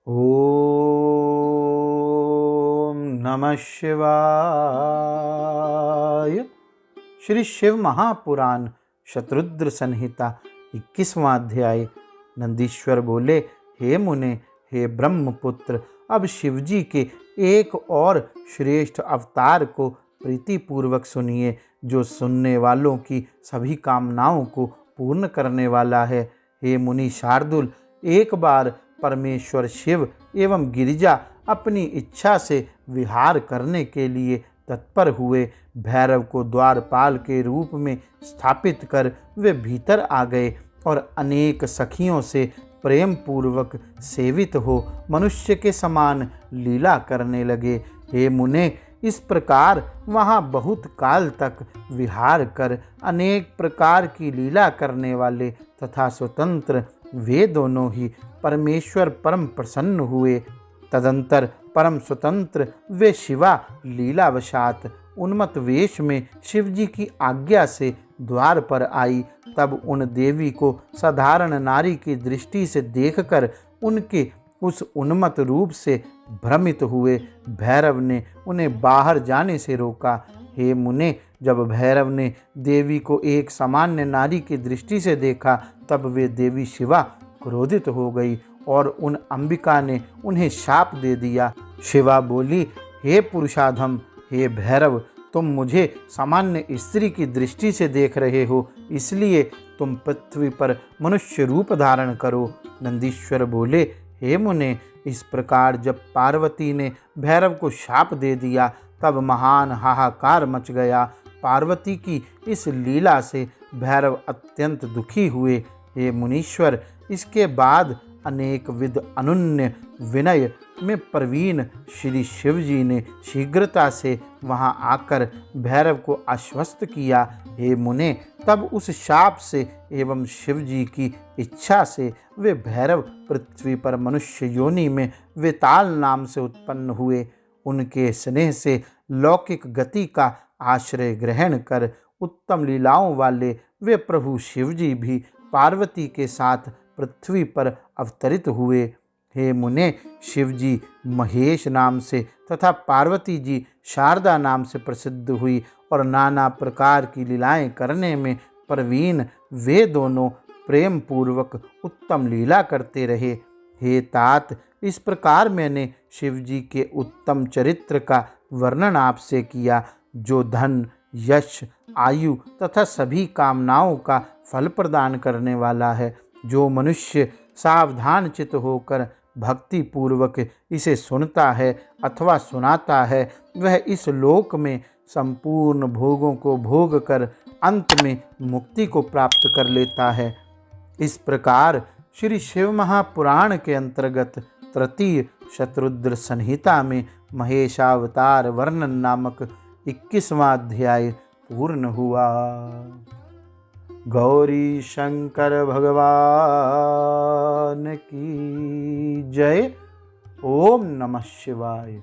ओम नमः शिवाय। श्री शिव महापुराण शतरुद्र संहिता 21वां अध्याय। नंदीश्वर बोले, हे मुने, हे ब्रह्मपुत्र, अब शिवजी के एक और श्रेष्ठ अवतार को प्रीतिपूर्वक सुनिए, जो सुनने वालों की सभी कामनाओं को पूर्ण करने वाला है। हे मुनि शार्दुल, एक बार परमेश्वर शिव एवं गिरिजा अपनी इच्छा से विहार करने के लिए तत्पर हुए। भैरव को द्वारपाल के रूप में स्थापित कर वे भीतर आ गए और अनेक सखियों से प्रेम पूर्वक सेवित हो मनुष्य के समान लीला करने लगे। हे मुने, इस प्रकार वहाँ बहुत काल तक विहार कर अनेक प्रकार की लीला करने वाले तथा स्वतंत्र वे दोनों ही परमेश्वर परम प्रसन्न हुए। तदंतर परम स्वतंत्र वे शिवा लीलावशात उन्मत्त वेश में शिवजी की आज्ञा से द्वार पर आई। तब उन देवी को साधारण नारी की दृष्टि से देखकर उनके उस उन्मत्त रूप से भ्रमित हुए। भैरव ने उन्हें बाहर जाने से रोका। हे मुने, जब भैरव ने देवी को एक सामान्य नारी की दृष्टि से देखा, तब वे देवी शिवा क्रोधित हो गई और उन अंबिका ने उन्हें शाप दे दिया। शिवा बोली, हे पुरुषाधम, हे भैरव, तुम मुझे सामान्य स्त्री की दृष्टि से देख रहे हो, इसलिए तुम पृथ्वी पर मनुष्य रूप धारण करो। नंदीश्वर बोले, हे मुने, इस प्रकार जब पार्वती ने भैरव को शाप दे दिया, तब महान हाहाकार मच गया। पार्वती की इस लीला से भैरव अत्यंत दुखी हुए। हे मुनीश्वर, इसके बाद अनेक विध अनन्य विनय में प्रवीण श्री शिवजी ने शीघ्रता से वहां आकर भैरव को आश्वस्त किया। हे मुने, तब उस शाप से एवं शिवजी की इच्छा से वे भैरव पृथ्वी पर मनुष्य योनि में वेताल नाम से उत्पन्न हुए। उनके स्नेह से लौकिक गति का आश्रय ग्रहण कर उत्तम लीलाओं वाले वे प्रभु शिवजी भी पार्वती के साथ पृथ्वी पर अवतरित हुए। हे मुने, शिवजी महेश नाम से तथा पार्वती जी शारदा नाम से प्रसिद्ध हुई और नाना प्रकार की लीलाएं करने में प्रवीण वे दोनों प्रेम पूर्वक उत्तम लीला करते रहे। हे तात, इस प्रकार मैंने शिवजी के उत्तम चरित्र का वर्णन आपसे किया, जो धन, यश, आयु तथा सभी कामनाओं का फल प्रदान करने वाला है। जो मनुष्य सावधान चित्त होकर भक्ति पूर्वक इसे सुनता है अथवा सुनाता है, वह इस लोक में संपूर्ण भोगों को भोग कर अंत में मुक्ति को प्राप्त कर लेता है। इस प्रकार श्री शिव महापुराण के अंतर्गत तृतीय शतरुद्र संहिता में महेशावतार वर्णन नामक 21वां अध्याय पूर्ण हुआ। गौरी शंकर भगवान की जय। ओम नमः शिवाय।